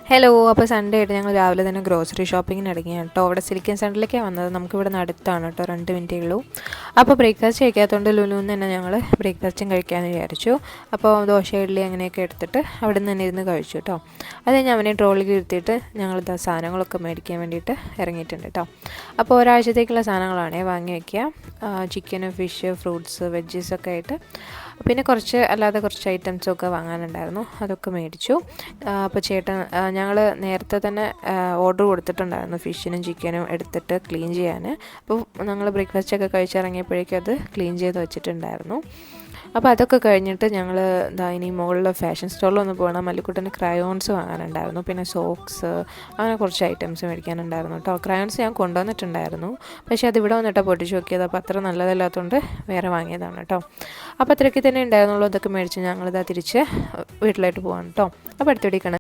Hello, അപ്പോൾ Sunday ആയിട്ട് ഞങ്ങൾ രാവിലെ തന്നെ ഗ്രോസറി ഷോപ്പിങ്ങിന് ഇറങ്ങിയാണ് കേട്ടോ. അവിടെ സിലിക്കൻ സെൻറ്ററിലേക്കാണ് വന്നത്. നമുക്കിവിടെ നിന്ന് അടുത്താണ് കേട്ടോ, 2 മിനിറ്റേ ഉള്ളൂ. അപ്പോൾ ബ്രേക്ക്ഫാസ്റ്റ് കഴിക്കാത്തതുകൊണ്ട് ലുലുന്ന് തന്നെ ഞങ്ങൾ ബ്രേക്ക്ഫാസ്റ്റും കഴിക്കാമെന്ന് വിചാരിച്ചു. അപ്പോൾ ദോശ ഇഡ്ഡലി അങ്ങനെയൊക്കെ എടുത്തിട്ട് അവിടെ നിന്ന് തന്നെ ഇരുന്ന് കഴിച്ചു കേട്ടോ. അത് ഞാൻ അവനെ ട്രോളിൽ ഇരുത്തിയിട്ട് ഞങ്ങൾ സാധനങ്ങളൊക്കെ മേടിക്കാൻ വേണ്ടിയിട്ട് ഇറങ്ങിയിട്ടുണ്ട് കേട്ടോ. അപ്പോൾ ഒരാഴ്ചത്തേക്കുള്ള സാധനങ്ങളാണേ വാങ്ങി വയ്ക്കുക. ചിക്കന്, ഫിഷ്, ഫ്രൂട്ട്സ്, വെജീസൊക്കെ ആയിട്ട്. പിന്നെ അല്ലാതെ കുറച്ച് ഐറ്റംസൊക്കെ വാങ്ങാനുണ്ടായിരുന്നു, അതൊക്കെ മേടിച്ചു. അപ്പോൾ ചേട്ടൻ ഞങ്ങൾ നേരത്തെ തന്നെ ഓർഡർ കൊടുത്തിട്ടുണ്ടായിരുന്നു ഫിഷിനും ചിക്കനും എടുത്തിട്ട് ക്ലീൻ ചെയ്യാൻ. അപ്പോൾ ഞങ്ങൾ ബ്രേക്ക്ഫാസ്റ്റൊക്കെ കഴിച്ചിറങ്ങിയപ്പോഴേക്കും അത് ക്ലീൻ ചെയ്ത് വെച്ചിട്ടുണ്ടായിരുന്നു. അപ്പോൾ അതൊക്കെ കഴിഞ്ഞിട്ട് ഞങ്ങൾ ഇനി മുകളിൽ ഫാഷൻ സ്റ്റോറിലൊന്ന് പോകണം. മല്ലിക്കുട്ടന് ക്രയോൺസ് വാങ്ങാനുണ്ടായിരുന്നു, പിന്നെ സോക്സ്, അങ്ങനെ കുറച്ച് ഐറ്റംസ് മേടിക്കാനുണ്ടായിരുന്നു കേട്ടോ. ക്രയോൺസ് ഞാൻ കൊണ്ടുവന്നിട്ടുണ്ടായിരുന്നു, പക്ഷേ അത് ഇവിടെ വന്നിട്ടാണ് പൊട്ടിച്ച് നോക്കിയത്. അപ്പോൾ അത്ര നല്ലതല്ലാത്തതുകൊണ്ട് വേറെ വാങ്ങിയതാണ് കേട്ടോ. അപ്പോൾ അത്രയ്ക്ക് തന്നെ ഉണ്ടായിരുന്നുള്ളൂ. അതൊക്കെ മേടിച്ച് ഞങ്ങളിതാ തിരിച്ച് വീട്ടിലായിട്ട് പോകാം കേട്ടോ. അപ്പോൾ അടുത്ത വീഡിയോ കാണാം.